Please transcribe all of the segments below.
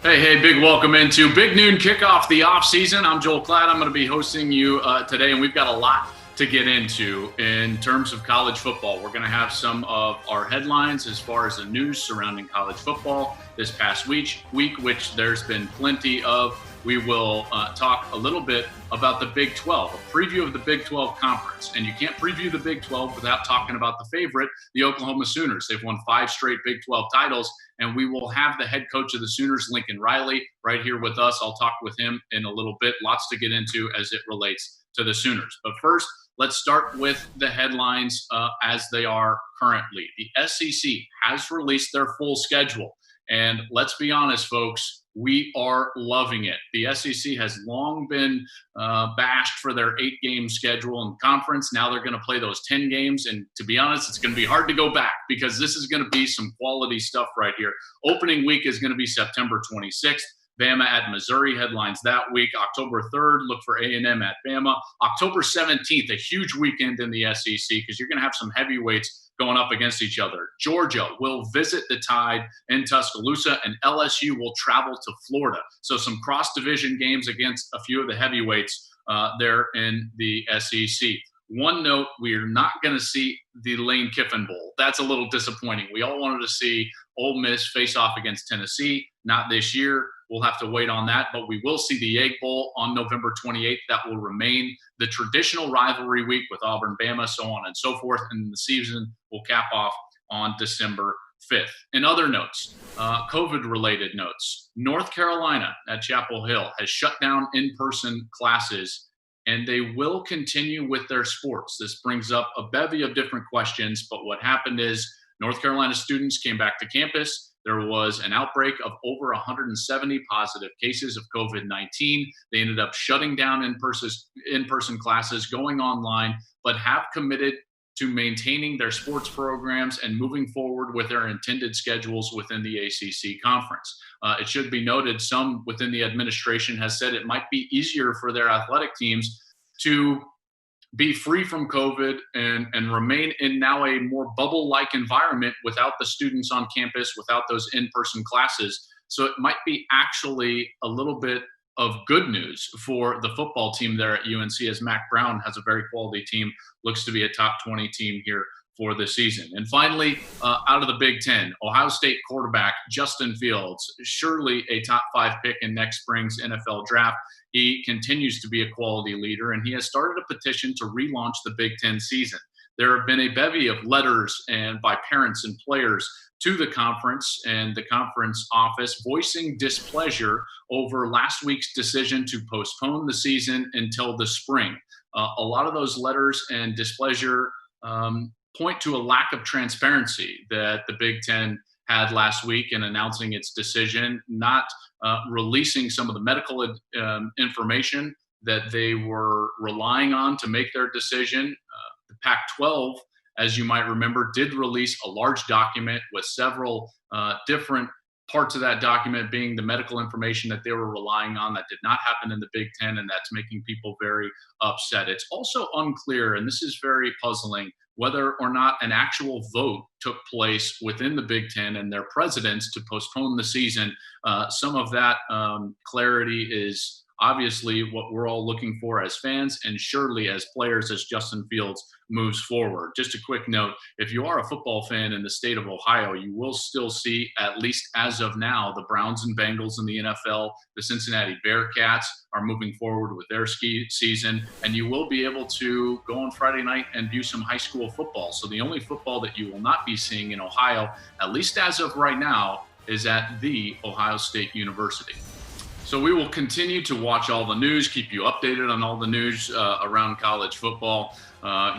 Hey, big welcome into Big Noon Kickoff, the off season. I'm Joel Klatt. I'm going to be hosting you today, and we've got a lot to get into in terms of college football. We're going to have some of our headlines as far as the news surrounding college football this past week, which there's been plenty of. We will talk a little bit about the Big 12, a preview of the Big 12 conference. And you can't preview the Big 12 without talking about the favorite, the Oklahoma Sooners. They've won 5 straight Big 12 titles, and we will have the head coach of the Sooners, Lincoln Riley, right here with us. I'll talk with him in a little bit. Lots to get into as it relates to the Sooners. But first, let's start with the headlines as they are currently. The SEC has released their full schedule. And let's be honest, folks, we are loving it. The SEC has long been bashed for their 8-game schedule in conference. Now they're going to play those 10 games. And to be honest, it's going to be hard to go back because this is going to be some quality stuff right here. Opening week is going to be September 26th. Bama at Missouri headlines that week. October 3rd, look for A&M at Bama. October 17th, a huge weekend in the SEC because you're going to have some heavyweights going up against each other. Georgia will visit the Tide in Tuscaloosa, and LSU will travel to Florida. So some cross-division games against a few of the heavyweights there in the SEC. One note, we are not going to see the Lane Kiffin Bowl. That's a little disappointing. We all wanted to see Ole Miss face off against Tennessee. Not this year. We'll have to wait on that, but we will see the Egg Bowl on November 28th. That will remain the traditional rivalry week with Auburn, Bama, so on and so forth, and the season will cap off on December 5th. In other notes, COVID-related notes, North Carolina at Chapel Hill has shut down in-person classes, and they will continue with their sports. This brings up a bevy of different questions, but what happened is North Carolina students came back to campus. There was an outbreak of over 170 positive cases of COVID-19. They ended up shutting down in-person classes, going online, but have committed to maintaining their sports programs and moving forward with their intended schedules within the ACC conference. It should be noted, some within the administration has said it might be easier for their athletic teams to be free from COVID and remain in now a more bubble-like environment without the students on campus, without those in-person classes. So it might be actually a little bit of good news for the football team there at UNC, as Mac Brown has a very quality team, looks to be a top 20 team here for the season. And finally, out of the Big Ten, Ohio State quarterback Justin Fields, surely a top 5 pick in next spring's NFL draft. He continues to be a quality leader, and he has started a petition to relaunch the Big Ten season. There have been a bevy of letters and by parents and players to the conference and the conference office voicing displeasure over last week's decision to postpone the season until the spring. A lot of those letters and displeasure point to a lack of transparency that the Big Ten had last week in announcing its decision, not releasing some of the medical information that they were relying on to make their decision. The Pac-12, as you might remember, did release a large document with several different parts of that document being the medical information that they were relying on. That did not happen in the Big Ten, and that's making people very upset. It's also unclear, and this is very puzzling, whether or not an actual vote took place within the Big Ten and their presidents to postpone the season. Some of that clarity is obviously what we're all looking for as fans and surely as players as Justin Fields moves forward. Just a quick note, if you are a football fan in the state of Ohio, you will still see, at least as of now, the Browns and Bengals in the NFL. The Cincinnati Bearcats are moving forward with their season, and you will be able to go on Friday night and view some high school football. So the only football that you will not be seeing in Ohio, at least as of right now, is at the Ohio State University. So we will continue to watch all the news, keep you updated on all the news around college football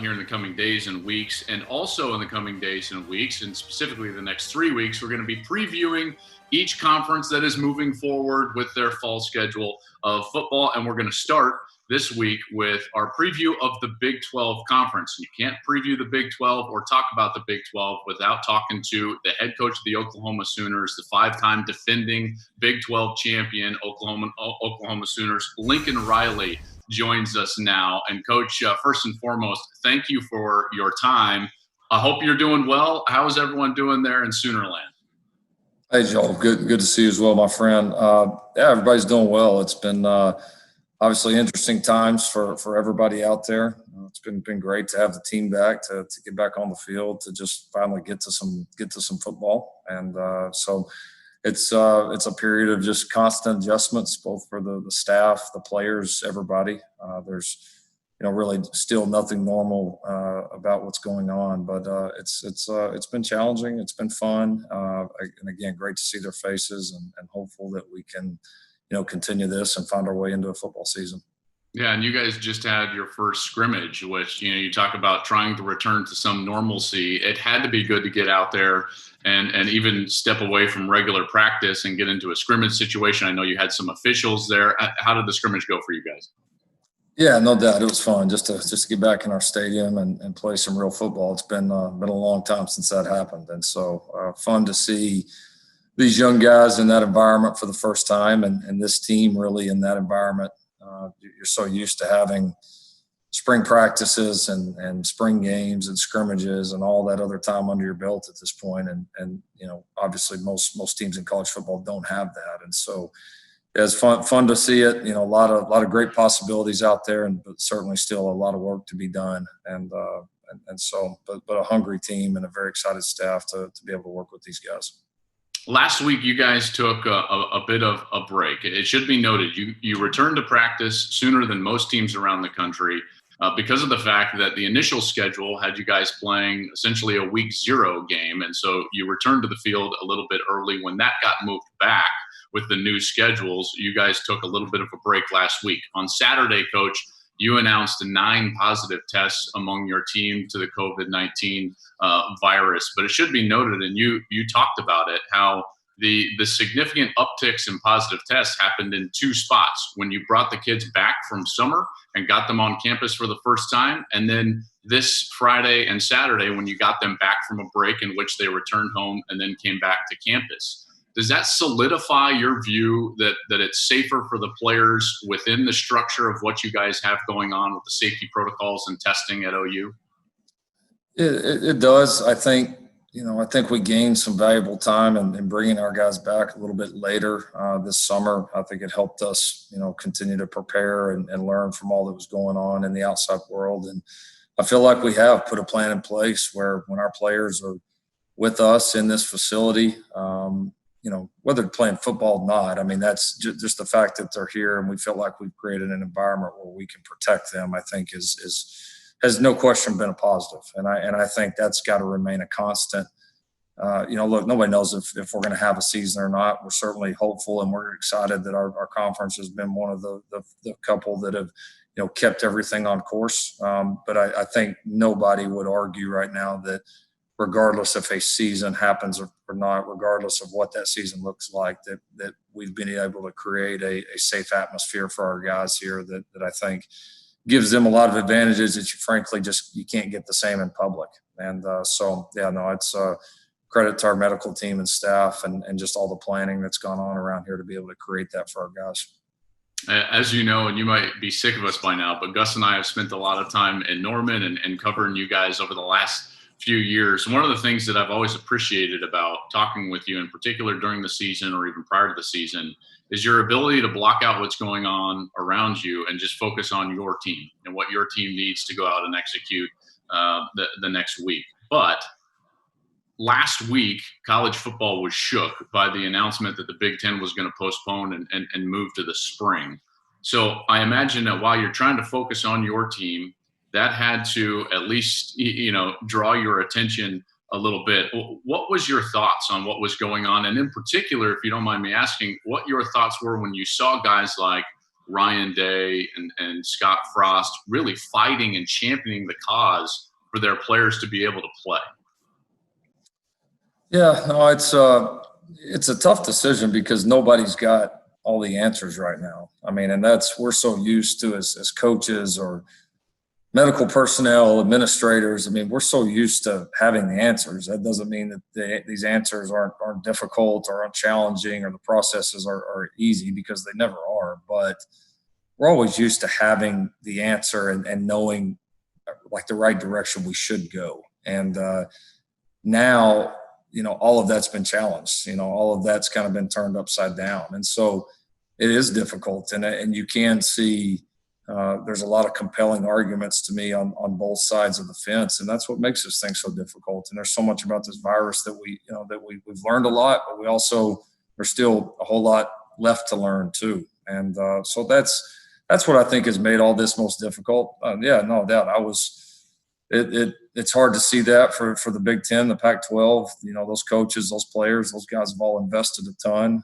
here in the coming days and weeks. And also in the coming days and weeks, and specifically the next 3 weeks, we're going to be previewing each conference that is moving forward with their fall schedule of football. And we're going to start this week with our preview of the Big 12 conference. You can't preview the Big 12 or talk about the Big 12 without talking to the head coach of the Oklahoma Sooners, the 5-time defending Big 12 champion Oklahoma Sooners. Lincoln Riley joins us now. And Coach, first and foremost, thank you for your time. I hope you're doing well. How is everyone doing there in Soonerland? Hey, Joel. Good to see you as well, my friend. Yeah, everybody's doing well. It's been obviously interesting times for everybody out there. It's been great to have the team back to get back on the field to just finally get to some football, and so it's a period of just constant adjustments, both for the staff, the players, everybody. There's really still nothing normal about what's going on, but it's been challenging. It's been fun, and again, great to see their faces, and hopeful that we can continue this and find our way into a football season. Yeah, and you guys just had your first scrimmage, which you talk about trying to return to some normalcy. It had to be good to get out there and even step away from regular practice and get into a scrimmage situation. I know you had some officials there. How did the scrimmage go for you guys? Yeah, no doubt, it was fun just to get back in our stadium and play some real football. It's been a long time since that happened, and so fun to see these young guys in that environment for the first time, and this team really in that environment. You're so used to having spring practices and spring games and scrimmages and all that other time under your belt at this point, and obviously most teams in college football don't have that, and so it's fun to see it. A lot of great possibilities out there, but certainly still a lot of work to be done, and so but a hungry team and a very excited staff to be able to work with these guys. Last week, you guys took a bit of a break. It should be noted, you returned to practice sooner than most teams around the country because of the fact that the initial schedule had you guys playing essentially a week 0 game. And so you returned to the field a little bit early. When that got moved back with the new schedules, you guys took a little bit of a break last week. On Saturday, Coach, you announced 9 positive tests among your team to the COVID-19 virus. But it should be noted, and you talked about it, how the significant upticks in positive tests happened in 2 spots: when you brought the kids back from summer and got them on campus for the first time, and then this Friday and Saturday when you got them back from a break in which they returned home and then came back to campus. Does that solidify your view that it's safer for the players within the structure of what you guys have going on with the safety protocols and testing at OU? It does. I think we gained some valuable time in bringing our guys back a little bit later this summer. I think it helped us, continue to prepare and learn from all that was going on in the outside world. And I feel like we have put a plan in place where when our players are with us in this facility, whether they're playing football or not, I mean, that's just the fact that they're here, and we feel like we've created an environment where we can protect them, I think has no question been a positive. And I think that's got to remain a constant. Look, nobody knows if we're going to have a season or not. We're certainly hopeful, and we're excited that our conference has been one of the couple that have, kept everything on course. But I think nobody would argue right now that regardless if a season happens or not, regardless of what that season looks like, that we've been able to create a safe atmosphere for our guys here that I think gives them a lot of advantages that you frankly you can't get the same in public. And it's credit to our medical team and staff and just all the planning that's gone on around here to be able to create that for our guys. As you know, and you might be sick of us by now, but Gus and I have spent a lot of time in Norman and covering you guys over the last few years. One of the things that I've always appreciated about talking with you, in particular during the season or even prior to the season, is your ability to block out what's going on around you and just focus on your team and what your team needs to go out and execute the next week. But last week, college football was shook by the announcement that the Big Ten was going to postpone and move to the spring. So I imagine that while you're trying to focus on your team, that had to at least, draw your attention a little bit. What was your thoughts on what was going on? And in particular, if you don't mind me asking, what your thoughts were when you saw guys like Ryan Day and Scott Frost really fighting and championing the cause for their players to be able to play? Yeah, no, it's a tough decision because nobody's got all the answers right now. I mean, and we're so used to as coaches or medical personnel, administrators. I mean, we're so used to having the answers. That doesn't mean that these answers aren't difficult or aren't challenging or the processes are easy, because they never are. But we're always used to having the answer and knowing like the right direction we should go. And now all of that's been challenged. All of that's kind of been turned upside down. And so it is difficult. And you can see there's a lot of compelling arguments to me on both sides of the fence. And that's what makes this thing so difficult. And there's so much about this virus that we've learned a lot, but we also, there's still a whole lot left to learn too. And so that's what I think has made all this most difficult. Yeah, no doubt. It's hard to see that for the Big Ten, the Pac-12. Those coaches, those players, those guys have all invested a ton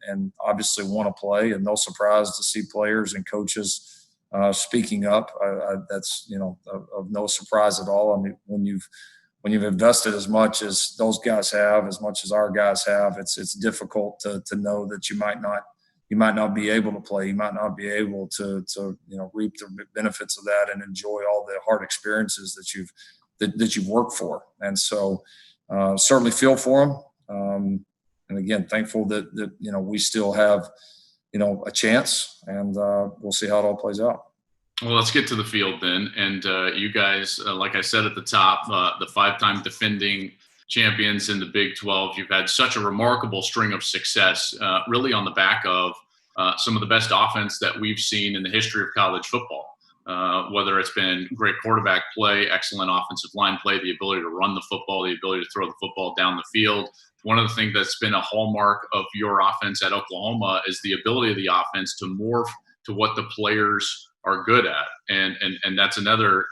and obviously want to play. And no surprise to see players and coaches speaking up. That's of no surprise at all. I mean, when you've invested as much as those guys have, as much as our guys have, it's difficult to know that you might not be able to play. You might not be able to reap the benefits of that and enjoy all the hard experiences that you've worked for. And so certainly feel for them. And again, thankful that we still have a chance, and we'll see how it all plays out. Well, let's get to the field then. And you guys, like I said at the top, the 5-time defending champions in the Big 12. You've had such a remarkable string of success, really on the back of some of the best offense that we've seen in the history of college football. Whether it's been great quarterback play, excellent offensive line play, the ability to run the football, the ability to throw the football down the field. One of the things that's been a hallmark of your offense at Oklahoma is the ability of the offense to morph to what the players are good at. And that's another,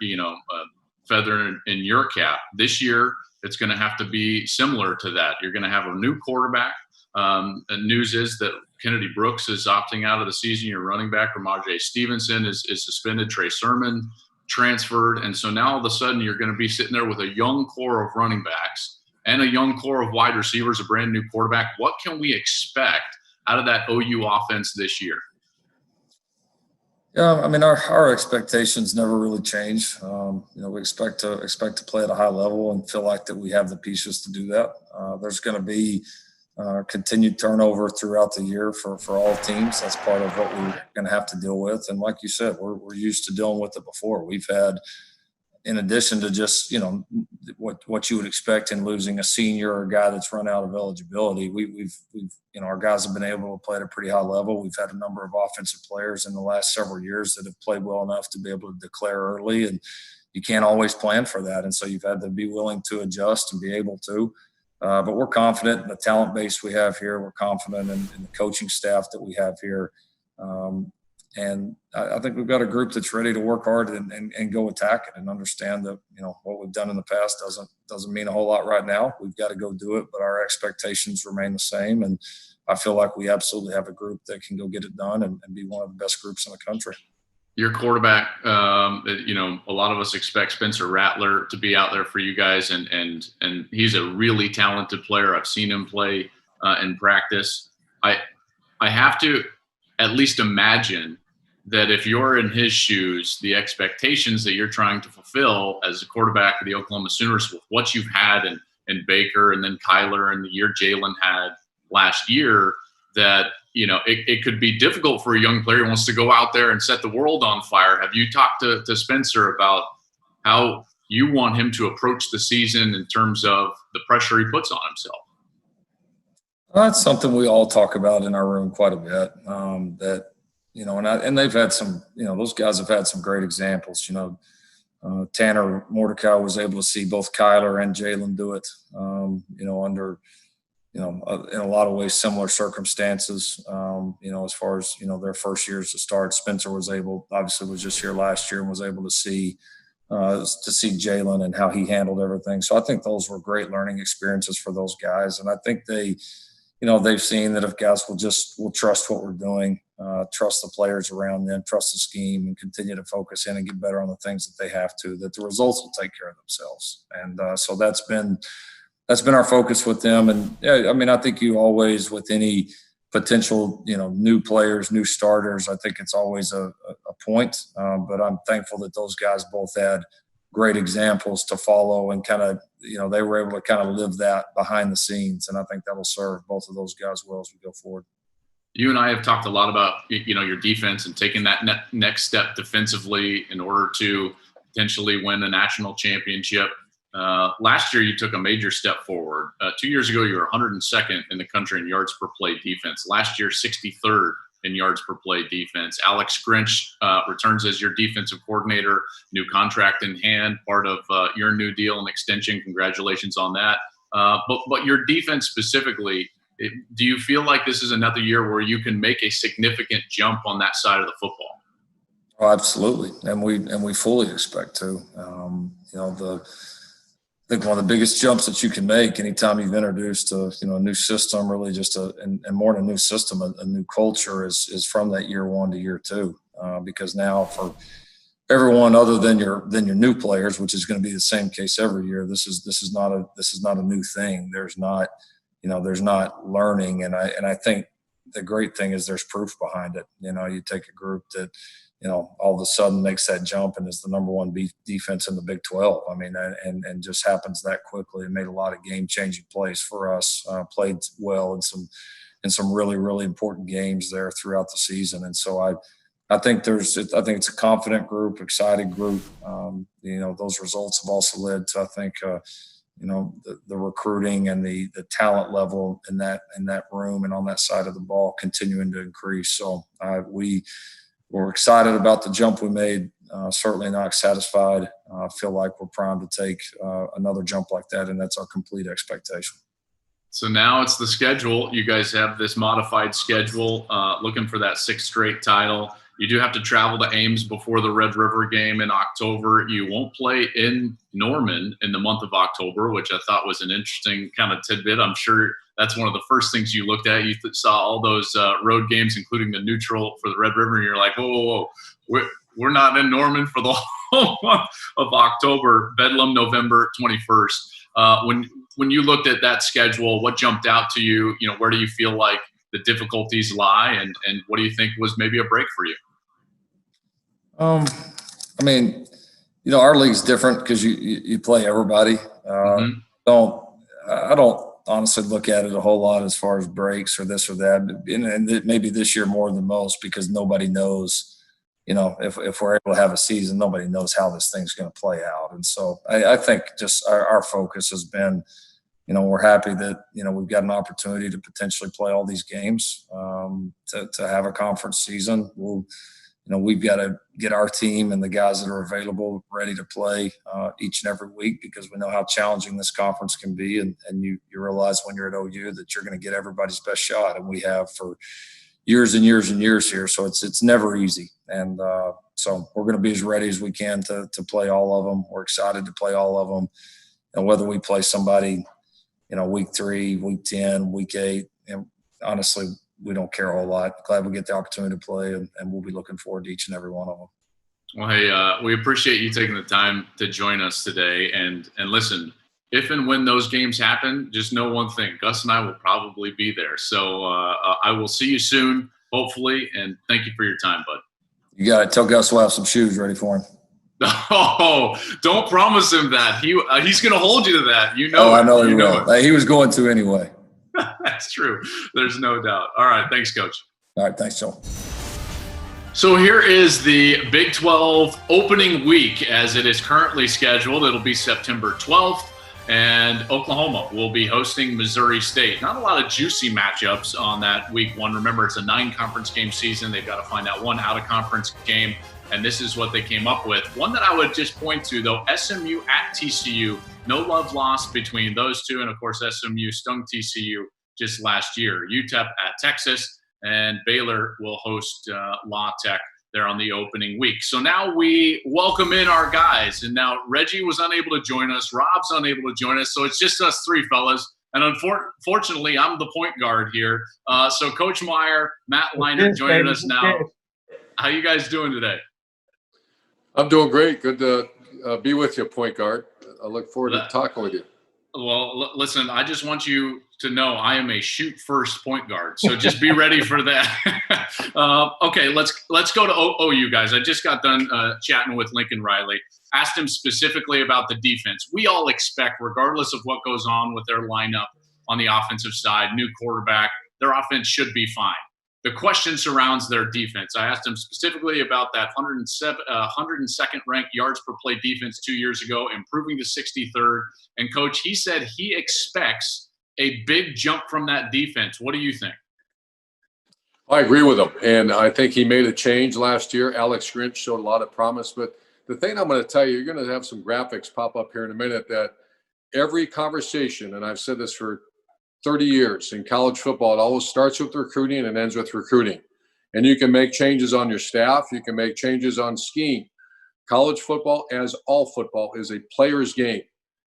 feather in your cap. This year, it's going to have to be similar to that. You're going to have a new quarterback. The news is that Kennedy Brooks is opting out of the season. Your running back, Ramajay Stevenson, is suspended. Trey Sermon transferred. And so now all of a sudden you're going to be sitting there with a young core of running backs and a young core of wide receivers, a brand new quarterback. What can we expect out of that OU offense this year? Yeah, I mean, our expectations never really change. We expect to play at a high level and feel like that we have the pieces to do that. There's going to be continued turnover throughout the year for all teams. That's part of what we're going to have to deal with. And like you said, we're used to dealing with it before. We've had, in addition to just, what you would expect in losing a senior or a guy that's run out of eligibility, we've our guys have been able to play at a pretty high level. We've had a number of offensive players in the last several years that have played well enough to be able to declare early, and you can't always plan for that. And so you've had to be willing to adjust and be able to. But we're confident in the talent base we have here. We're confident in the coaching staff that we have here. And I think we've got a group that's ready to work hard and go attack it and understand that, what we've done in the past doesn't mean a whole lot right now. We've got to go do it, but our expectations remain the same. And I feel like we absolutely have a group that can go get it done and be one of the best groups in the country. Your quarterback, a lot of us expect Spencer Rattler to be out there for you guys, and he's a really talented player. I've seen him play in practice. I have to at least imagine that if you're in his shoes, the expectations that you're trying to fulfill as a quarterback of the Oklahoma Sooners with what you've had in Baker and then Kyler and the year Jalen had last year, that it could be difficult for a young player who wants to go out there and set the world on fire. Have you talked to Spencer about how you want him to approach the season in terms of the pressure he puts on himself? That's something we all talk about in our room quite a bit. And they've had some, those guys have had some great examples. Tanner Mordecai was able to see both Kyler and Jalen do it, under in a lot of ways similar circumstances, as far as, their first years to start. Spencer was just here last year and was able to see Jalen and how he handled everything. So I think those were great learning experiences for those guys. And I think they've seen that if guys will trust what we're doing, trust the players around them, trust the scheme, and continue to focus in and get better on the things that they have to, that the results will take care of themselves. And so that's been our focus with them. And yeah, I mean, I think you always, with any potential, new players, new starters, I think it's always a point. But I'm thankful that those guys both had great examples to follow and kind of, they were able to kind of live that behind the scenes. And I think that'll serve both of those guys well as we go forward. You and I have talked a lot about, your defense and taking that next step defensively in order to potentially win a national championship. Last year, you took a major step forward. 2 years ago, you were 102nd in the country in yards per play defense. Last year, 63rd in yards per play defense. Alex Grinch returns as your defensive coordinator, new contract in hand, part of your new deal and extension. Congratulations on that. But your defense specifically, do you feel like this is another year where you can make a significant jump on that side of the football? Oh, absolutely, and we fully expect to. I think one of the biggest jumps that you can make anytime you've introduced a new system, really just and more than a new system, a new culture is from that year one to year two. Because now for everyone other than your new players, which is going to be the same case every year, this is not a new thing. There's not learning, and I think the great thing is there's proof behind it. You take a group that all of a sudden makes that jump and is the number one defense in the Big 12. I mean, and just happens that quickly. It made a lot of game-changing plays for us, played well in some really, really important games there throughout the season. And so I think it's a confident group, excited group. Those results have also led to, I think, the recruiting and the talent level in that room and on that side of the ball continuing to increase. So we're excited about the jump we made. Certainly not satisfied. Feel like we're primed to take another jump like that, and that's our complete expectation. So now it's the schedule. You guys have this modified schedule, looking for that sixth straight title. You do have to travel to Ames before the Red River game in October. You won't play in Norman in the month of October, which I thought was an interesting kind of tidbit. I'm sure that's one of the first things you looked at. You saw all those road games, including the neutral for the Red River, and you're like, whoa. We're not in Norman for the whole month of October. Bedlam, November 21st. When you looked at that schedule, what jumped out to you? Where do you feel like the difficulties lie, and what do you think was maybe a break for you? I mean, our league's different because you play everybody. I don't honestly look at it a whole lot as far as breaks or this or that, and maybe this year more than most because nobody knows. If we're able to have a season, nobody knows how this thing's going to play out, and so I think just our focus has been. We're happy that, we've got an opportunity to potentially play all these games, to have a conference season. We've got to get our team and the guys that are available ready to play each and every week because we know how challenging this conference can be. And you realize when you're at OU that you're going to get everybody's best shot. And we have for years and years and years here. So it's never easy. And so we're going to be as ready as we can to play all of them. We're excited to play all of them. And whether we play somebody – week 3, week 10, week 8. And honestly, we don't care a whole lot. Glad we get the opportunity to play, and we'll be looking forward to each and every one of them. Well, hey, we appreciate you taking the time to join us today. And listen, if and when those games happen, just know one thing. Gus and I will probably be there. So I will see you soon, hopefully, and thank you for your time, bud. You got it. Tell Gus we'll have some shoes ready for him. Oh, don't promise him that. He's going to hold you to that. I know he will. He was going to anyway. That's true. There's no doubt. All right. Thanks, Coach. All right. Thanks, Joel. So here is the Big 12 opening week as it is currently scheduled. It'll be September 12th, and Oklahoma will be hosting Missouri State. Not a lot of juicy matchups on that week one. Remember, it's a 9-conference game season. They've got to find out one out-of-conference game. And this is what they came up with. One that I would just point to, though, SMU at TCU. No love lost between those two. And, of course, SMU stung TCU just last year. UTEP at Texas, and Baylor will host La Tech there on the opening week. So now we welcome in our guys. And now Reggie was unable to join us. Rob's unable to join us. So it's just us three fellas. And unfortunately, I'm the point guard here. So Coach Meyer, Matt Leinart joining us now. How you guys doing today? I'm doing great. Good to be with you, point guard. I look forward to talking with you. Well, listen, I just want you to know I am a shoot first point guard, so just be ready for that. Okay, let's go to OU guys. I just got done chatting with Lincoln Riley. Asked him specifically about the defense. We all expect, regardless of what goes on with their lineup on the offensive side, new quarterback, their offense should be fine. the question surrounds their defense. I asked him specifically about that 102nd ranked yards per play defense 2 years ago, improving to 63rd. And Coach, he said he expects a big jump from that defense. What do you think? I agree with him, and I think he made a change last year. Alex Grinch showed a lot of promise, but the thing I'm going to tell you, you're going to have some graphics pop up here in a minute that every conversation, and I've said this for 30 years in college football, it always starts with recruiting and ends with recruiting. And you can make changes on your staff. You can make changes on scheme. College football, as all football, is a player's game.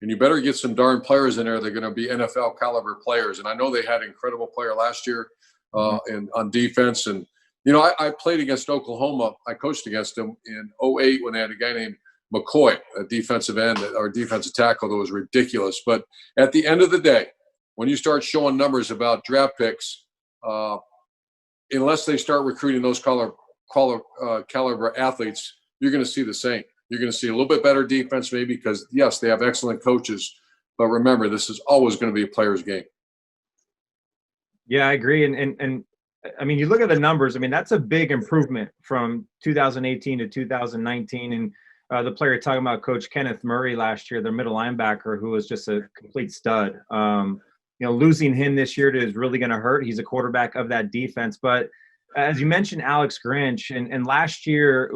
And you better get some darn players in there that are going to be NFL caliber players. And I know they had an incredible player last year on defense. And, you know, I played against Oklahoma. I coached against them in 2008 when they had a guy named McCoy, a defensive end or defensive tackle that was ridiculous. But at the end of the day, when you start showing numbers about draft picks, unless they start recruiting those caliber athletes, you're going to see the same. You're going to see a little bit better defense maybe because, yes, they have excellent coaches. But remember, this is always going to be a player's game. Yeah, I agree. And I mean, you look at the numbers. I mean, that's a big improvement from 2018 to 2019. And the player talking about Coach Kenneth Murray last year, their middle linebacker, who was just a complete stud. You know, losing him this year is really going to hurt. He's a quarterback of that defense. But as you mentioned, Alex Grinch, and last year,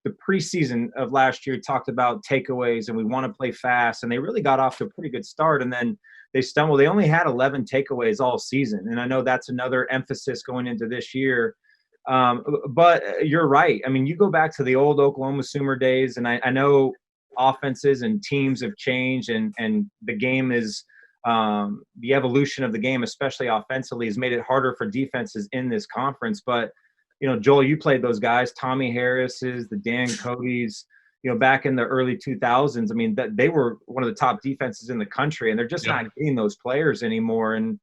the preseason of last year talked about takeaways and we want to play fast. And they really got off to a pretty good start. And then they stumbled. They only had 11 takeaways all season. And I know that's another emphasis going into this year. But you're right. I mean, you go back to the old Oklahoma Sooner days, and I know offenses and teams have changed, and the game is the evolution of the game, especially offensively, has made it harder for defenses in this conference. But, you know, Joel, you played those guys, Tommy Harris's, the Dan Cody's, you know, back in the early 2000s. I mean, that they were one of the top defenses in the country, and they're just not getting those players anymore. And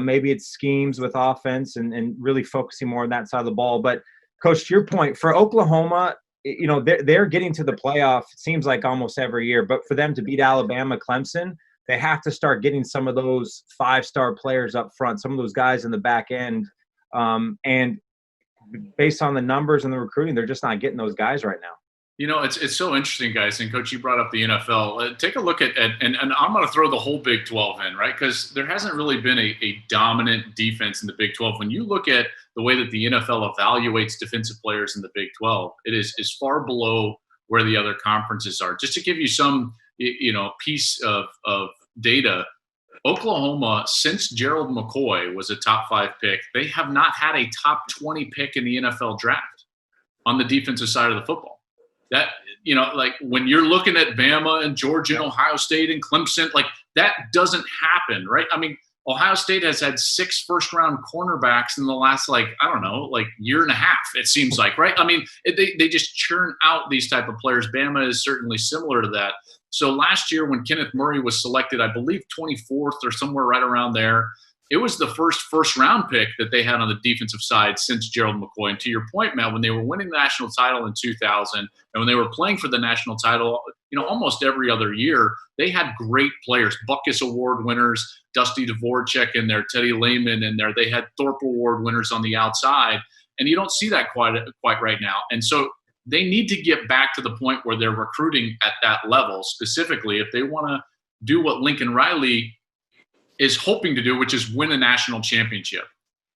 maybe it's schemes with offense and really focusing more on that side of the ball. But, Coach, to your point, for Oklahoma, you know, they're getting to the playoff, it seems like almost every year. But for them to beat Alabama, Clemson, they have to start getting some of those five-star players up front, some of those guys in the back end. And based on the numbers and the recruiting, they're just not getting those guys right now. You know, it's so interesting, guys. And, Coach, you brought up the NFL. Take a look at and I'm going to throw the whole Big 12 in, right? Because there hasn't really been a dominant defense in the Big 12. When you look at the way that the NFL evaluates defensive players in the Big 12, it is far below where the other conferences are. Just to give you some, you know, piece of data, Oklahoma, since Gerald McCoy was a top 5 pick, they have not had a top 20 pick in the NFL draft on the defensive side of the football. That, you know, like when you're looking at Bama and Georgia and Ohio State and Clemson, like that doesn't happen, right? I mean, Ohio State has had 6 first-round cornerbacks in the last, like, I don't know, like year and a half, it seems like, right? I mean, they just churn out these type of players. Bama is certainly similar to that. So last year when Kenneth Murray was selected, I believe 24th or somewhere right around there, it was the first-round pick that they had on the defensive side since Gerald McCoy. And to your point, Matt, when they were winning the national title in 2000 and when they were playing for the national title, you know, almost every other year, they had great players, Butkus Award winners, Dusty Dvorak in there, Teddy Lehman in there. They had Thorpe Award winners on the outside, and you don't see that quite right now. And so they need to get back to the point where they're recruiting at that level, specifically if they want to do what Lincoln Riley is hoping to do, which is win a national championship.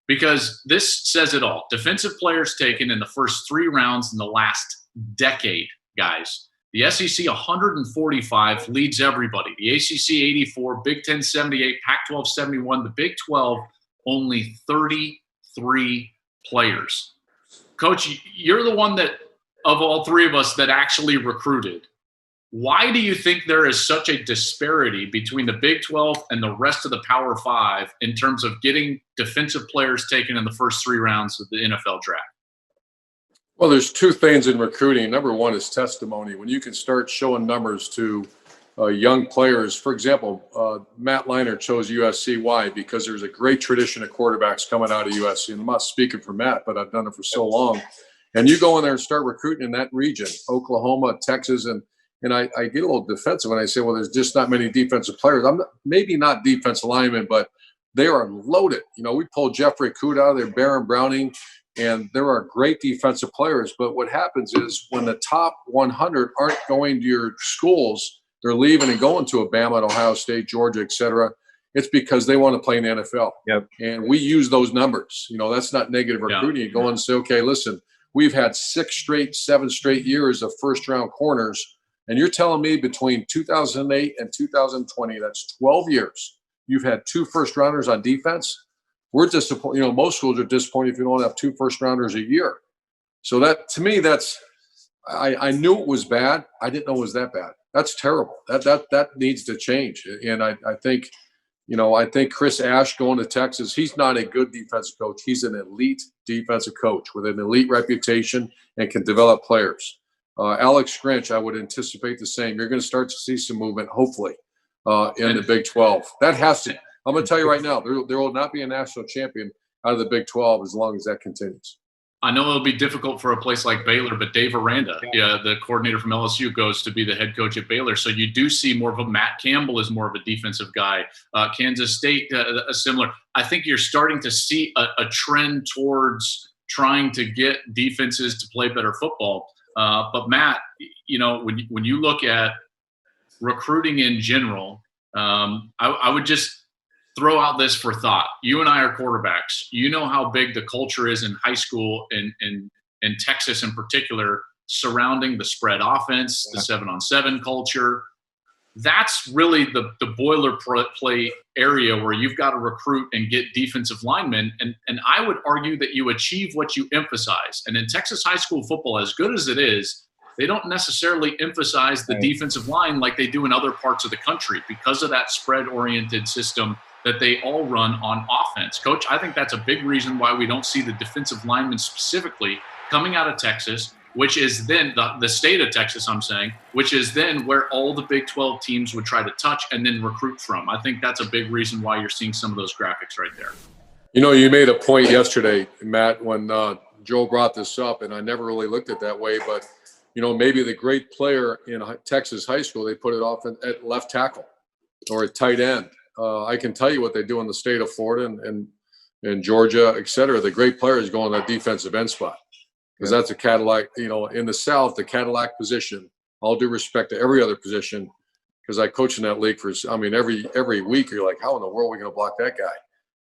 Because this says it all. Defensive players taken in the first 3 rounds in the last decade, guys. The SEC 145 leads everybody. The ACC 84, Big Ten 78, Pac-12 71. The Big 12 only 33 players. Coach, you're the one that, of all 3 of us, that actually recruited. Why do you think there is such a disparity between the Big 12 and the rest of the Power 5 in terms of getting defensive players taken in the first 3 rounds of the NFL draft? Well, there's 2 things in recruiting. Number 1 is testimony. When you can start showing numbers to young players. For example, Matt Leinart chose USC. Why? Because there's a great tradition of quarterbacks coming out of USC. And I'm not speaking for Matt, but I've done it for so long. And you go in there and start recruiting in that region, Oklahoma, Texas, and I get a little defensive when I say, well, there's just not many defensive players. Maybe not defensive linemen, but They are loaded. We pulled Jeffrey Kuda out of there, Baron Browning, and there are great defensive players. But what happens is when the top 100 aren't going to your schools, they're leaving and going to Alabama, Ohio State, Georgia, et cetera. It's because they want to play in the NFL. Yep. And we use those numbers. That's not negative recruiting. You go and say, okay, listen, we've had 7 straight years of first-round corners, and you're telling me between 2008 and 2020, that's 12 years, you've had 2 first-rounders on defense? We're disappointed. Most schools are disappointed if you don't have 2 first-rounders a year. So that, to me, I knew it was bad. I didn't know it was that bad. That's terrible. That needs to change. And I think – I think Chris Ash going to Texas, he's not a good defensive coach. He's an elite defensive coach with an elite reputation and can develop players. Alex Grinch, I would anticipate the same. You're going to start to see some movement, hopefully, in the Big 12. That has to – I'm going to tell you right now, there will not be a national champion out of the Big 12 as long as that continues. I know it'll be difficult for a place like Baylor, but Dave Aranda, the coordinator from LSU, goes to be the head coach at Baylor. So you do see more of a Matt Campbell is more of a defensive guy. Kansas State, a similar. I think you're starting to see a trend towards trying to get defenses to play better football. But Matt, when you look at recruiting in general, I would just throw out this for thought. You and I are quarterbacks. You know how big the culture is in high school in Texas in particular, surrounding the spread offense, the 7-on-7 culture. That's really the boilerplate area where you've got to recruit and get defensive linemen. And I would argue that you achieve what you emphasize. And in Texas high school football, as good as it is, they don't necessarily emphasize the defensive line like they do in other parts of the country because of that spread-oriented system that they all run on offense. Coach, I think that's a big reason why we don't see the defensive linemen specifically coming out of Texas, which is then the state of Texas, I'm saying, which is then where all the Big 12 teams would try to touch and then recruit from. I think that's a big reason why you're seeing some of those graphics right there. You made a point yesterday, Matt, when Joe brought this up, and I never really looked at it that way, but, maybe the great player in Texas high school, they put it off at left tackle or at tight end. I can tell you what they do in the state of Florida and Georgia, et cetera. The great players go on that defensive end spot because that's a Cadillac, in the South, the Cadillac position, all due respect to every other position, because I coach in that league every week you're like, how in the world are we going to block that guy?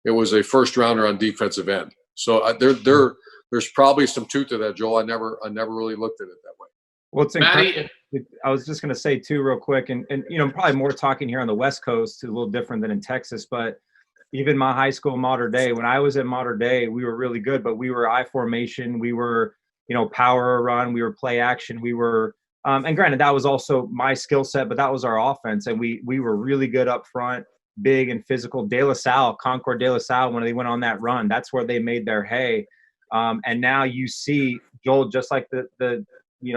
It was a first rounder on defensive end. So there's probably some truth to that, Joel. I never really looked at it that way. Well, it's incredible. I was just going to say too, real quick, and probably more talking here on the West Coast, a little different than in Texas, but even my high school, Mater Dei, when I was at Mater Dei, we were really good, but we were I formation, we were, power run, we were play action, we were, and granted that was also my skill set, but that was our offense, and we were really good up front, big and physical. De La Salle, Concord De La Salle, when they went on that run, that's where they made their hay, and now you see Joel, just like the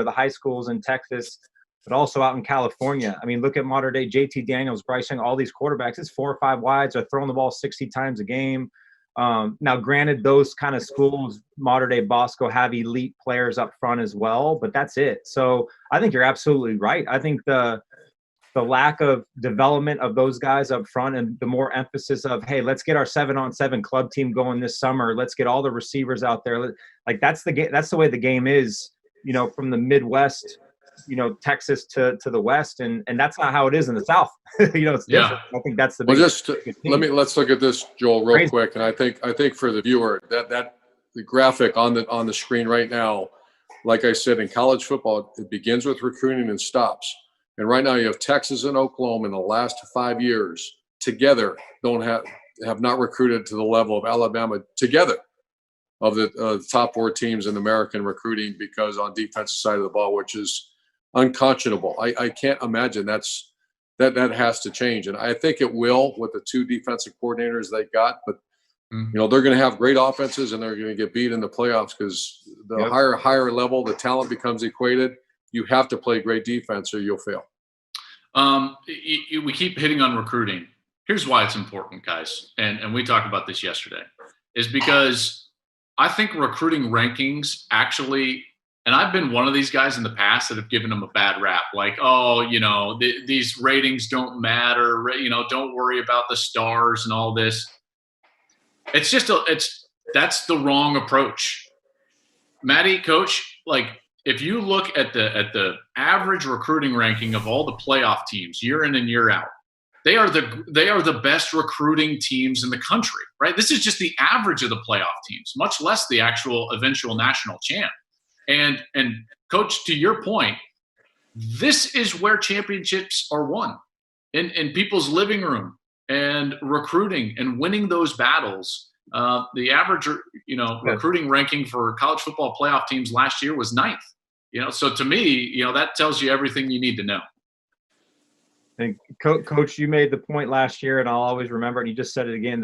high schools in Texas, but also out in California. I mean, look at Mater Dei, JT Daniels, Bryce Young, all these quarterbacks. It's 4 or 5 wides. They're throwing the ball 60 times a game. Now, granted, those kind of schools, Mater Dei, Bosco, have elite players up front as well, but that's it. So I think you're absolutely right. I think the lack of development of those guys up front and the more emphasis of, hey, let's get our 7-on-7 club team going this summer. Let's get all the receivers out there. Like that's the way the game is, from the Midwest, Texas to the West, and that's not how it is in the South. It's different. I think that's the biggest. Let's look at this, Joel, real quick. And I think for the viewer that the graphic on the screen right now, like I said, in college football, it begins with recruiting and stops. And right now you have Texas and Oklahoma in the last 5 years together have not recruited to the level of Alabama together of the top 4 teams in American recruiting, because on defensive side of the ball, which is unconscionable. I can't imagine that has to change. And I think it will with the 2 defensive coordinators they got, but they're going to have great offenses and they're going to get beat in the playoffs because the higher level, the talent becomes equated. You have to play great defense or you'll fail. We keep hitting on recruiting. Here's why it's important, guys. And we talked about this yesterday, is because I think recruiting rankings actually, and I've been one of these guys in the past that have given them a bad rap, like, these ratings don't matter, don't worry about the stars and all this. That's the wrong approach. Matty, coach, like if you look at the average recruiting ranking of all the playoff teams year in and year out, they are the best recruiting teams in the country, right? This is just the average of the playoff teams, much less the actual eventual national champ. And coach, to your point, this is where championships are won in people's living room and recruiting and winning those battles. The average, recruiting ranking for college football playoff teams last year was 9th. So to me, that tells you everything you need to know. And Coach, you made the point last year, and I'll always remember it. You just said it again.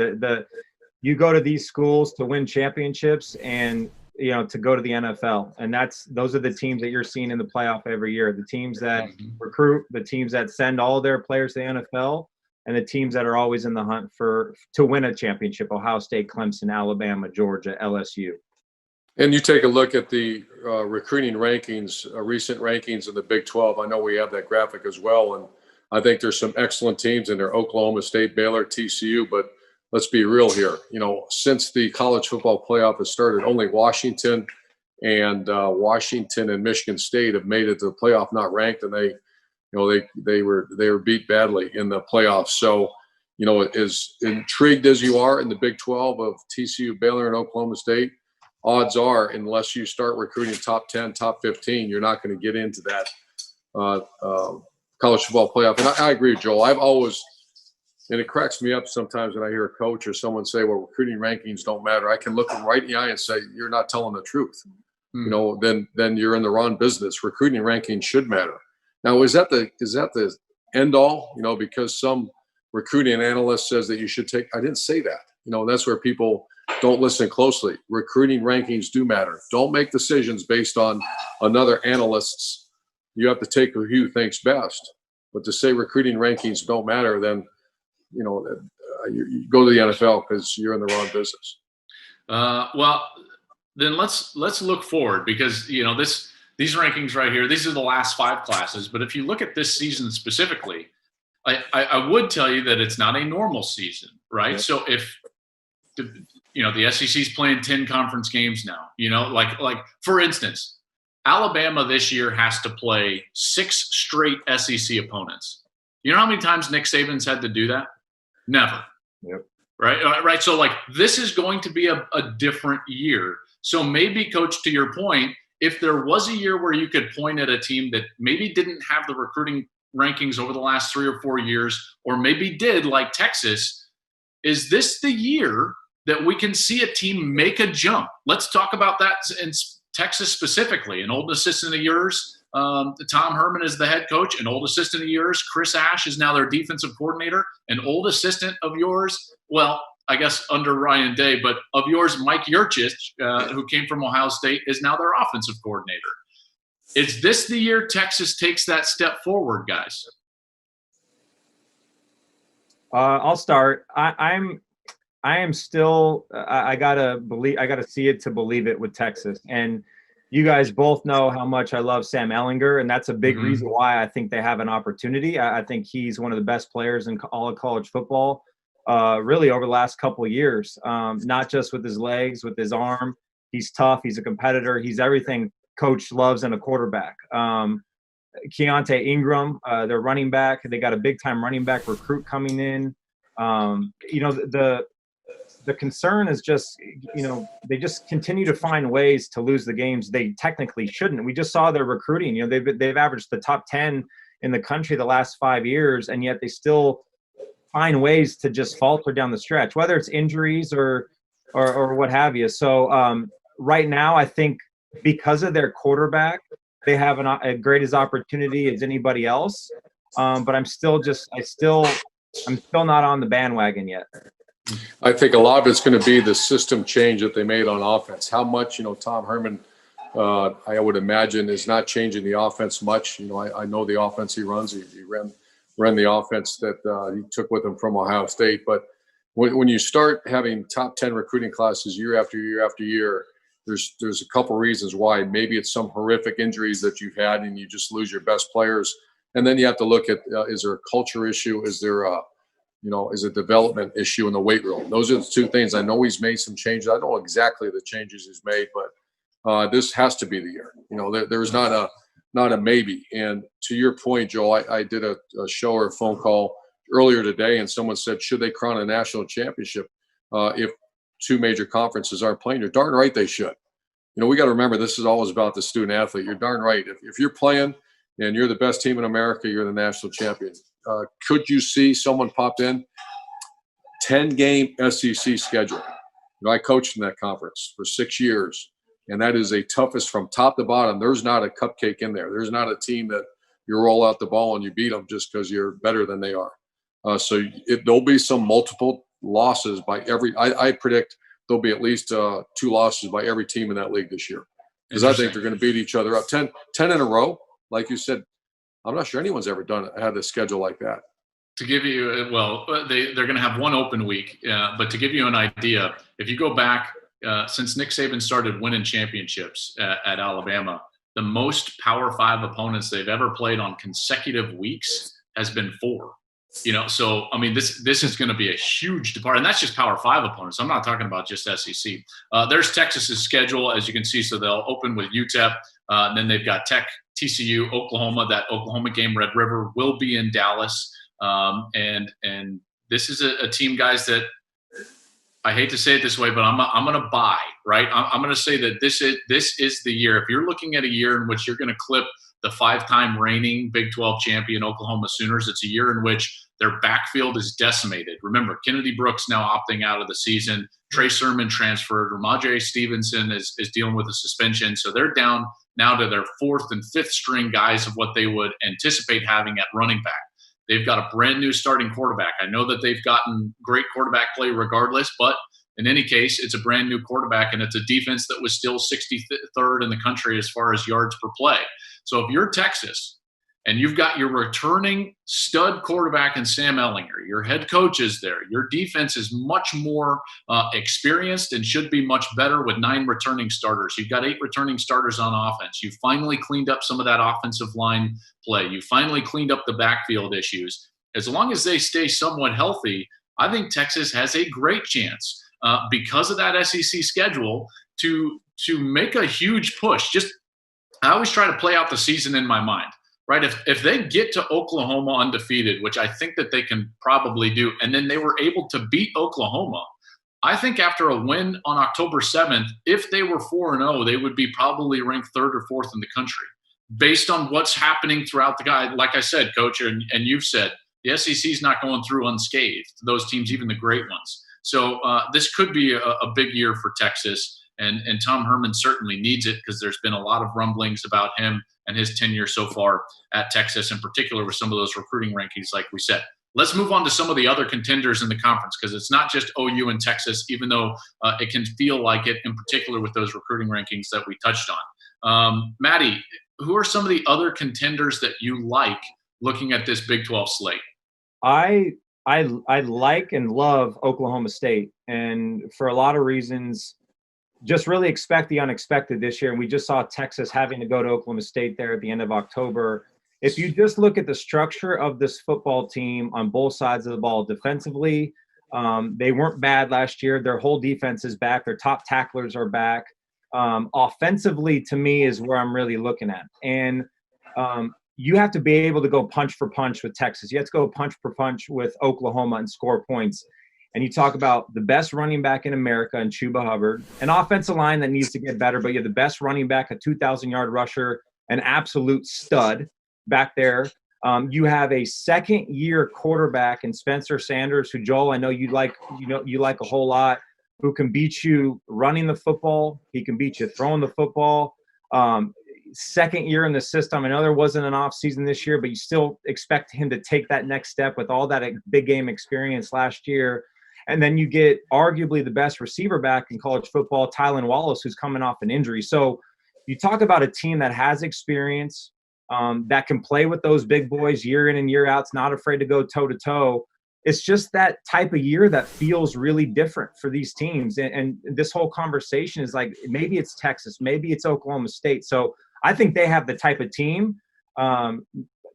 You go to these schools to win championships, and to go to the NFL, and those are the teams that you're seeing in the playoff every year. The teams that recruit, the teams that send all their players to the NFL, and the teams that are always in the hunt to win a championship: Ohio State, Clemson, Alabama, Georgia, LSU. And you take a look at the recruiting rankings, recent rankings in the Big 12. I know we have that graphic as well, and I think there's some excellent teams in there: Oklahoma State, Baylor, TCU. But let's be real here. Since the college football playoff has started, only Washington and Michigan State have made it to the playoff, not ranked, and they were beat badly in the playoffs. So, as intrigued as you are in the Big 12 of TCU, Baylor, and Oklahoma State, odds are, unless you start recruiting top 10, top 15, you're not going to get into that college football playoff. And I agree with Joel. I've always, and it cracks me up sometimes when I hear a coach or someone say, well, recruiting rankings don't matter. I can look them right in the eye and say, you're not telling the truth. Then you're in the wrong business. Recruiting rankings should matter. Now, is that the end all? Because some recruiting analyst says that you should take, I didn't say that. That's where people don't listen closely. Recruiting rankings do matter. Don't make decisions based on another analyst's. You have to take who you think's best. But to say recruiting rankings don't matter, then you go to the NFL because you're in the wrong business. Well, then let's look forward, because these rankings right here, these are the last 5 classes. But if you look at this season specifically, I would tell you that it's not a normal season, right? Yeah. So if the SEC's playing 10 conference games now, like for instance, Alabama this year has to play 6 straight SEC opponents. You know how many times Nick Saban's had to do that? Never. Yep. Right. So this is going to be a different year. So maybe, Coach, to your point, if there was a year where you could point at a team that maybe didn't have the recruiting rankings over the last 3 or 4 years, or maybe did, like Texas, is this the year that we can see a team make a jump? Let's talk about that in Texas specifically. An old assistant of yours, Tom Herman is the head coach. An old assistant of yours, Chris Ash, is now their defensive coordinator. An old assistant of yours, well, I guess under Ryan Day, but of yours, Mike Yurcich, who came from Ohio State, is now their offensive coordinator. Is this the year Texas takes that step forward, guys? I'll start. I am still. I gotta see it to believe it with Texas. And you guys both know how much I love Sam Ehlinger, and that's a big reason why I think they have an opportunity. I think he's one of the best players in all of college football, really over the last couple of years. Not just with his legs, with his arm. He's tough. He's a competitor. He's everything Coach loves in a quarterback. Keontae Ingram, their running back. They got a big-time running back recruit coming in. The concern is just, they just continue to find ways to lose the games they technically shouldn't. We just saw their recruiting. They've averaged the top 10 in the country the last 5 years, and yet they still find ways to just falter down the stretch, whether it's injuries or what have you. So right now, I think because of their quarterback, they have a great opportunity as anybody else. But I'm still not on the bandwagon yet. I think a lot of it's going to be the system change that they made on offense. How much, Tom Herman, I would imagine, is not changing the offense much. I know the offense he runs. He ran the offense that he took with him from Ohio State. But when you start having top 10 recruiting classes year after year after year, there's a couple reasons why. Maybe it's some horrific injuries that you've had and you just lose your best players. And then you have to look at, is there a culture issue? Is there is a development issue in the weight room. Those are the two things. I know he's made some changes. I don't know exactly the changes he's made, but this has to be the year. There's not a maybe. And to your point, Joel, I did a show or a phone call earlier today, and someone said, should they crown a national championship if two major conferences aren't playing? You're darn right they should. We got to remember, this is always about the student athlete. You're darn right. If you're playing and you're the best team in America, you're the national champion. Could you see someone pop in? 10-game SEC schedule. I coached in that conference for 6 years, and that is a toughest from top to bottom. There's not a cupcake in there. There's not a team that you roll out the ball and you beat them just because you're better than they are. So there'll be some multiple losses by every – I predict there'll be at least 2 losses by every team in that league this year, because I think they're going to beat each other up. 10 in a row, like you said. I'm not sure anyone's ever had a schedule like that. To give you, they're going to have one open week, but to give you an idea, if you go back since Nick Saban started winning championships at Alabama, the most Power 5 opponents they've ever played on consecutive weeks has been 4. So I mean, this is going to be a huge departure, and that's just Power 5 opponents. I'm not talking about just SEC. There's Texas's schedule, as you can see. So they'll open with UTEP, and then they've got Tech, TCU, Oklahoma. That Oklahoma game, Red River, will be in Dallas, and this is a team, guys, that I hate to say it this way, but I'm going to buy, right? I'm going to say that this is the year. If you're looking at a year in which you're going to clip the 5-time reigning Big 12 champion Oklahoma Sooners, it's a year in which their backfield is decimated. Remember, Kennedy Brooks now opting out of the season. Trey Sermon transferred. Ramondre Stevenson is dealing with a suspension. So they're down now to their 4th and 5th string guys of what they would anticipate having at running back. They've got a brand new starting quarterback. I know that they've gotten great quarterback play regardless, but in any case, it's a brand new quarterback, and it's a defense that was still 63rd in the country as far as yards per play. So if you're Texas and you've got your returning stud quarterback in Sam Ehlinger, your head coach is there, your defense is much more experienced and should be much better with 9 returning starters. You've got 8 returning starters on offense. You finally cleaned up some of that offensive line play. You finally cleaned up the backfield issues. As long as they stay somewhat healthy, I think Texas has a great chance because of that SEC schedule to make a huge push. I always try to play out the season in my mind, right? If they get to Oklahoma undefeated, which I think that they can probably do, and then they were able to beat Oklahoma, I think after a win on October 7th, if they were 4-0, they would be probably ranked 3rd or 4th in the country based on what's happening throughout the guide. Like I said, Coach, and you've said, the SEC is not going through unscathed, those teams, even the great ones. So this could be a big year for Texas. And Tom Herman certainly needs it, because there's been a lot of rumblings about him and his tenure so far at Texas, in particular with some of those recruiting rankings, like we said. Let's move on to some of the other contenders in the conference, because it's not just OU and Texas, even though it can feel like it, in particular with those recruiting rankings that we touched on. Maddie, who are some of the other contenders that you like looking at this Big 12 slate? I like and love Oklahoma State, and for a lot of reasons – just really expect the unexpected this year. And we just saw Texas having to go to Oklahoma State there at the end of October. If you just look at the structure of this football team on both sides of the ball defensively, they weren't bad last year. Their whole defense is back. Their top tacklers are back. Offensively, to me, is where I'm really looking at. And you have to be able to go punch for punch with Texas. You have to go punch for punch with Oklahoma and score points. And you talk about the best running back in America in Chuba Hubbard, an offensive line that needs to get better, but you're the best running back, a 2,000-yard rusher, an absolute stud back there. You have a second-year quarterback in Spencer Sanders, who, Joel, I know you like a whole lot, who can beat you running the football. He can beat you throwing the football. Second year in the system. I know there wasn't an off season this year, but you still expect him to take that next step with all that big game experience last year. And then you get arguably the best receiver back in college football, Tylan Wallace, who's coming off an injury. So you talk about a team that has experience, that can play with those big boys year in and year out. It's not afraid to go toe-to-toe. It's just that type of year that feels really different for these teams. And this whole conversation is like, maybe it's Texas, maybe it's Oklahoma State. So I think they have the type of team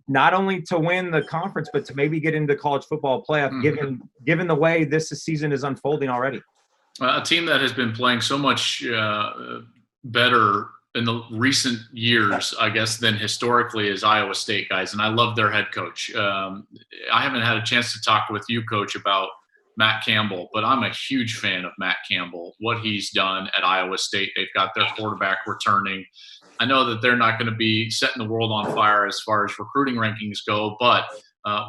not only to win the conference, but to maybe get into college football playoff, given the way this season is unfolding already. A team that has been playing so much better in the recent years, I guess, than historically is Iowa State, guys. And I love their head coach. I haven't had a chance to talk with you, Coach, about Matt Campbell, but I'm a huge fan of Matt Campbell, what he's done at Iowa State. They've got their quarterback returning. I know that they're not going to be setting the world on fire as far as recruiting rankings go, but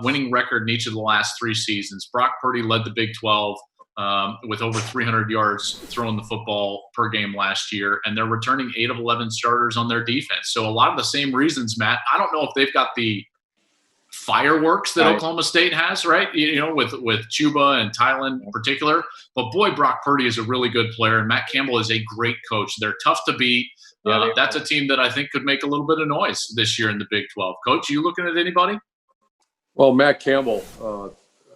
winning record in each of the last 3 seasons. Brock Purdy led the Big 12 with over 300 yards throwing the football per game last year, and they're returning 8 of 11 starters on their defense. So a lot of the same reasons, Matt. I don't know if they've got the fireworks that Oklahoma State has, right? You know, with Chuba and Tylen in particular. But boy, Brock Purdy is a really good player, and Matt Campbell is a great coach. They're tough to beat. That's a team that I think could make a little bit of noise this year in the Big 12. Coach, you looking at anybody? Well, Matt Campbell,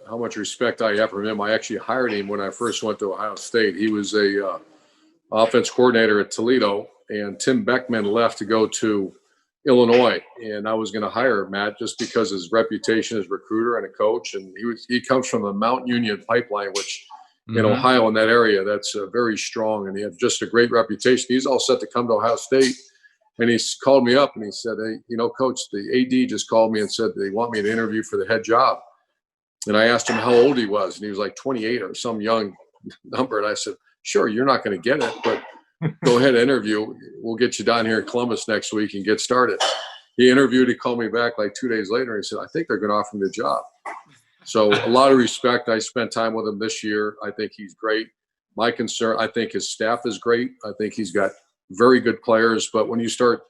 how much respect I have for him. I actually hired him when I first went to Ohio State. He was a offense coordinator at Toledo, and Tim Beckman left to go to Illinois, and I was going to hire Matt just because his reputation as a recruiter and a coach, and he comes from the Mount Union pipeline, which in Ohio, in that area, that's very strong, and he had just a great reputation. He's all set to come to Ohio State, and he called me up and he said, "Hey, you know, Coach, the AD just called me and said they want me to interview for the head job." And I asked him how old he was, and he was like 28 or some young number. And I said, "Sure, you're not going to get it, but go ahead and interview. We'll get you down here in Columbus next week and get started." He interviewed. He called me back like 2 days later, and he said, "I think they're going to offer me the job." So a lot of respect. I spent time with him this year. I think he's great. My concern, I think his staff is great. I think he's got very good players. But when you start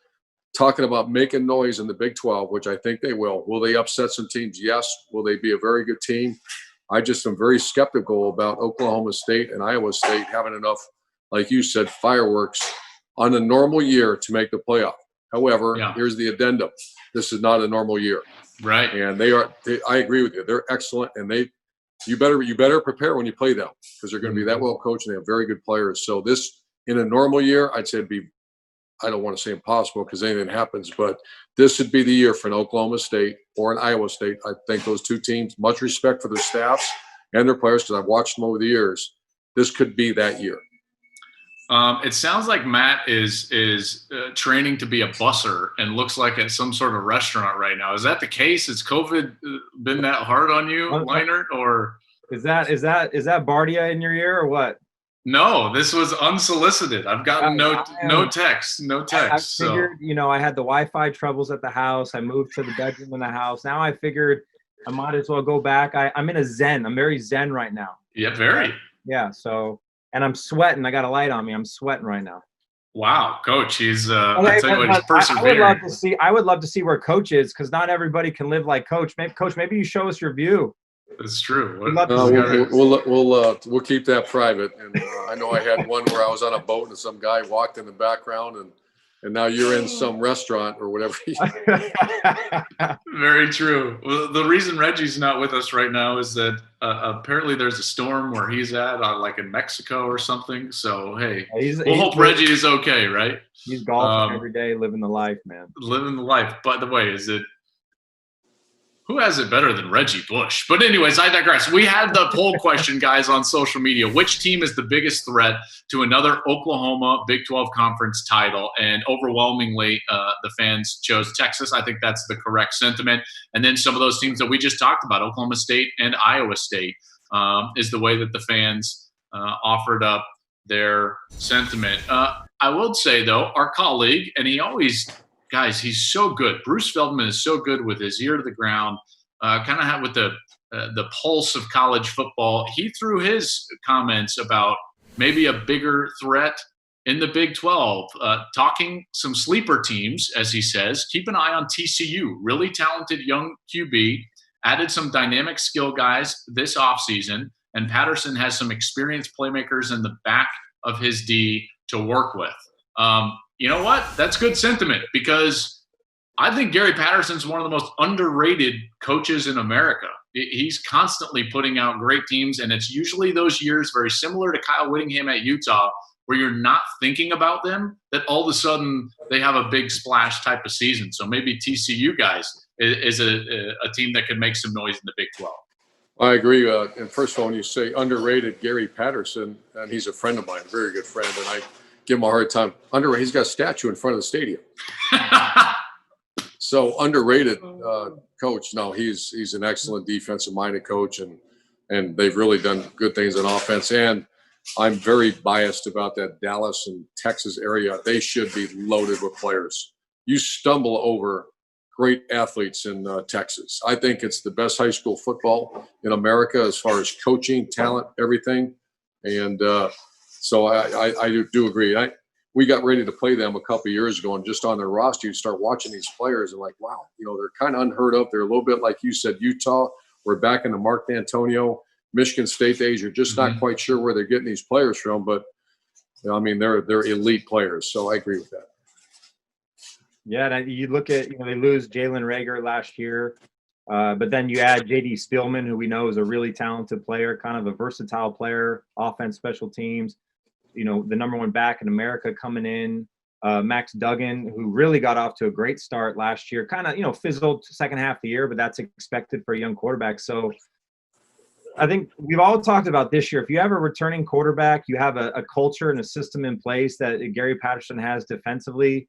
talking about making noise in the Big 12, which I think they will they upset some teams? Yes. Will they be a very good team? I just am very skeptical about Oklahoma State and Iowa State having enough, like you said, fireworks on a normal year to make the playoff. However, here's the addendum. This is not a normal year. Right. And I agree with you. They're excellent, and you better prepare when you play them, because they're going to be that well coached and they have very good players. So this, in a normal year, I'd say it'd be, I don't want to say impossible because anything happens, but this would be the year for an Oklahoma State or an Iowa State. I think those two teams, much respect for their staffs and their players, because I've watched them over the years. This could be that year. It sounds like Matt is training to be a busser and looks like at some sort of restaurant right now. Is that the case? Has COVID been that hard on you, Leinart, or is that Bardia in your ear or what? No, this was unsolicited. I've gotten no text. I figured, I had the Wi-Fi troubles at the house. I moved to the bedroom in the house. Now I figured I might as well go back. I'm in a zen. I'm very zen right now. Yeah, very. Yeah. So, and I'm sweating. I got a light on me. I'm sweating right now. Wow, Coach. He's he's persevering. I would love to see where Coach is, because not everybody can live like Coach. Maybe you show us your view. It's true. We'll keep that private. And I know I had one where I was on a boat and some guy walked in the background, and now you're in some restaurant or whatever. Very true. Well, the reason Reggie's not with us right now is that apparently there's a storm where he's at, like in Mexico or something. So, hey, we'll hope Reggie is okay, right? He's golfing every day, living the life, man. Living the life. By the way, who has it better than Reggie Bush? But anyways, I digress. We had the poll question, guys, on social media. Which team is the biggest threat to another Oklahoma Big 12 conference title? And overwhelmingly, the fans chose Texas. I think that's the correct sentiment. And then some of those teams that we just talked about, Oklahoma State and Iowa State, is the way that the fans offered up their sentiment. I will say, though, our colleague, and he always – guys, he's so good. Bruce Feldman is so good with his ear to the ground, kind of with the pulse of college football. He threw his comments about maybe a bigger threat in the Big 12, talking some sleeper teams, as he says. Keep an eye on TCU, really talented young QB, added some dynamic skill guys this offseason, and Patterson has some experienced playmakers in the back of his D to work with. You know what? That's good sentiment, because I think Gary Patterson's one of the most underrated coaches in America. He's constantly putting out great teams, and it's usually those years very similar to Kyle Whittingham at Utah, where you're not thinking about them, that all of a sudden they have a big splash type of season. So maybe TCU guys, is a team that could make some noise in the Big 12. I agree. And first of all, when you say underrated Gary Patterson, and he's a friend of mine, a very good friend, and I give him a hard time. Underrated. He's got a statue in front of the stadium. So underrated coach. No, he's an excellent defensive-minded coach, and they've really done good things on offense. And I'm very biased about that Dallas and Texas area. They should be loaded with players. You stumble over great athletes in Texas. I think it's the best high school football in America as far as coaching, talent, everything. And so I do agree. We got ready to play them a couple of years ago, and just on their roster, you start watching these players and like, wow, they're kind of unheard of. They're a little bit like you said, Utah. We're back into Mark D'Antonio, Michigan State days. You're just not quite sure where they're getting these players from, but I mean, they're elite players. So I agree with that. Yeah, and you look at, they lose Jalen Reagor last year, but then you add J.D. Spielman, who we know is a really talented player, kind of a versatile player, offense, special teams. The number one back in America coming in. Max Duggan, who really got off to a great start last year, kind of, fizzled second half of the year, but that's expected for a young quarterback. So I think we've all talked about this year. If you have a returning quarterback, you have a culture and a system in place that Gary Patterson has defensively,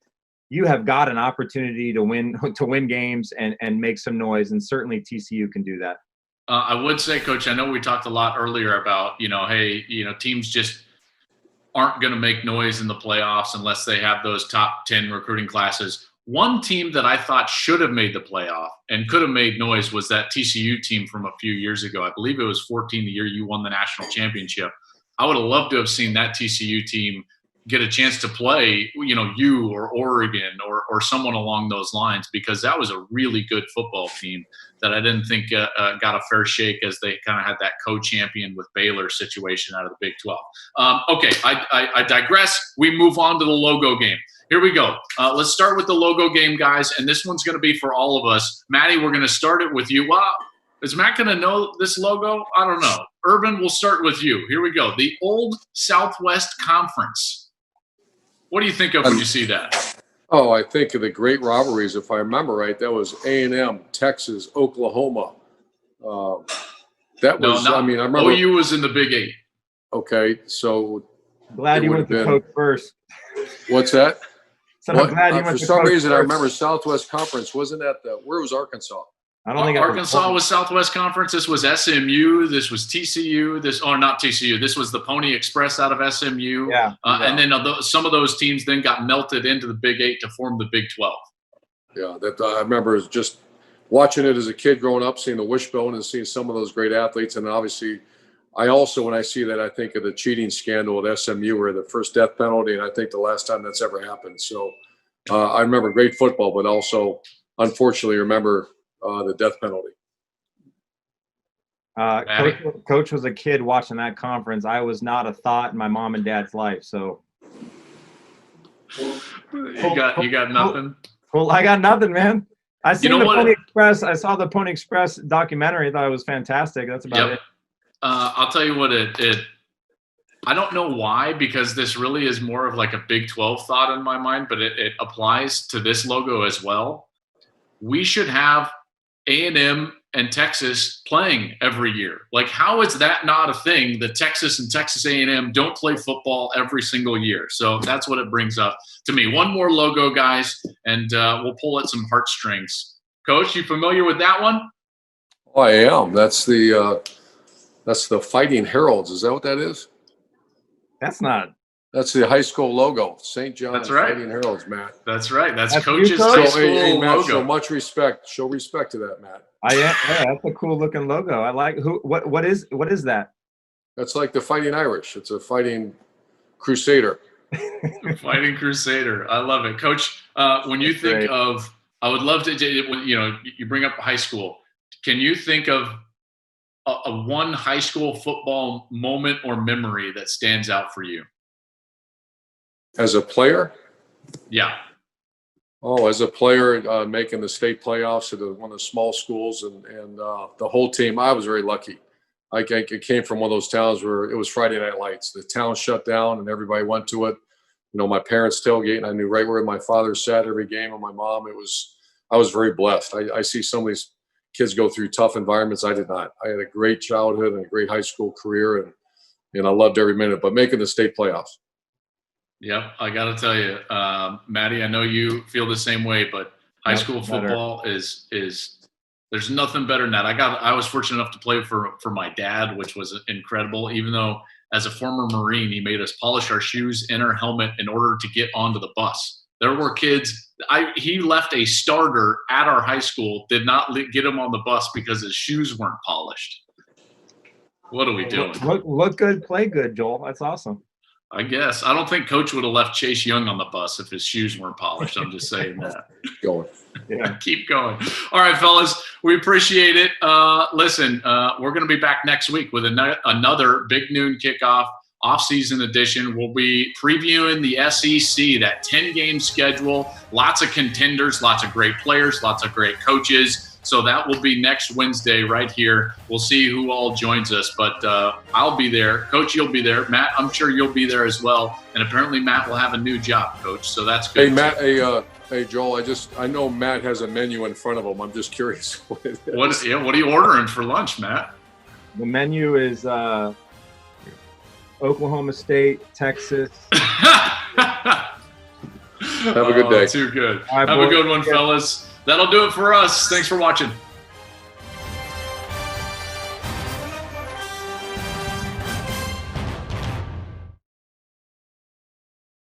you have got an opportunity to win games and make some noise, and certainly TCU can do that. I would say, Coach, I know we talked a lot earlier about, teams just aren't going to make noise in the playoffs unless they have those top 10 recruiting classes. One team that I thought should have made the playoff and could have made noise was that TCU team from a few years ago. I believe it was 14 the year you won the national championship. I would have loved to have seen that TCU team get a chance to play, you or Oregon or someone along those lines, because that was a really good football team that I didn't think got a fair shake as they kind of had that co-champion with Baylor situation out of the Big 12. Okay, I digress. We move on to the logo game. Here we go. Let's start with the logo game, guys, and this one's going to be for all of us. Maddie, we're going to start it with you. Wow. Is Matt going to know this logo? I don't know. Urban, we'll start with you. Here we go. The Old Southwest Conference. What do you think of when you see that? Oh, I think of the great rivalries. If I remember right, that was A&M, Texas, Oklahoma. I remember OU was in the Big 8. Okay, so glad you went to coach first. What's that? So I'm glad you went for to some coach reason, first. I remember Southwest Conference. Wasn't that where was Arkansas? I don't think Arkansas was Southwest Conference. This was SMU. This was TCU. Not TCU. This was the Pony Express out of SMU. Yeah. And then some of those teams then got melted into the Big 8 to form the Big 12. Yeah, that I remember just watching it as a kid growing up, seeing the wishbone and seeing some of those great athletes. And obviously, I also, when I see that, I think of the cheating scandal at SMU where the first death penalty, and I think the last time that's ever happened. So I remember great football, but also, unfortunately, remember the death penalty. Coach was a kid watching that conference. I was not a thought in my mom and dad's life. So you got nothing. Well, I got nothing, man. I saw the Pony Express documentary. I thought it was fantastic. That's about it. I'll tell you what I don't know why, because this really is more of like a Big 12 thought in my mind, but it applies to this logo as well. We should have A&M and Texas playing every year. Like, how is that not a thing that Texas and Texas A&M don't play football every single year? So that's what it brings up to me. One more logo, guys, and we'll pull at some heartstrings. Coach, you familiar with that one? Oh, I am. That's the Fighting Heralds. Is that what that is? That's not. That's the high school logo, St. John's. That's right. Fighting Heralds, Matt. That's right. That's Coach? Coach's high school hey, Matt, logo. show much respect. Show respect to that, Matt. Yeah, that's a cool looking logo. I like what is that? That's like the Fighting Irish. It's a fighting crusader. Fighting Crusader. I love it. Coach, when you think of, I would love to, you bring up high school. Can you think of a one high school football moment or memory that stands out for you? As a player? Yeah. Oh, as a player, making the state playoffs at one of the small schools and the whole team, I was very lucky. I came from one of those towns where it was Friday Night Lights. The town shut down and everybody went to it. My parents tailgate, and I knew right where my father sat every game, and my mom. It was I was very blessed. I see some of these kids go through tough environments. I did not. I had a great childhood and a great high school career, and I loved every minute. But making the state playoffs. Yep, I got to tell you, Maddie, I know you feel the same way, but high school football is there's nothing better than that. I was fortunate enough to play for my dad, which was incredible. Even though as a former Marine, he made us polish our shoes and our helmet in order to get onto the bus. There were kids. He left a starter at our high school, did not get him on the bus because his shoes weren't polished. What are we doing? Look good, play good, Joel. That's awesome. I guess. I don't think Coach would have left Chase Young on the bus if his shoes weren't polished. I'm just saying that. Keep going. Yeah, keep going. All right, fellas, we appreciate it. Listen, we're going to be back next week with another Big Noon Kickoff off-season edition. We'll be previewing the SEC, that 10-game schedule. Lots of contenders, lots of great players, lots of great coaches. So that will be next Wednesday right here. We'll see who all joins us, but I'll be there. Coach, you'll be there. Matt, I'm sure you'll be there as well. And apparently Matt will have a new job, Coach, so that's good. Hey, Matt, hey, Joel, I know Matt has a menu in front of him. I'm just curious what it is. What are you ordering for lunch, Matt? The menu is Oklahoma State, Texas. Have a good day. Too good. Right, have a good one, fellas. That'll do it for us. Thanks for watching.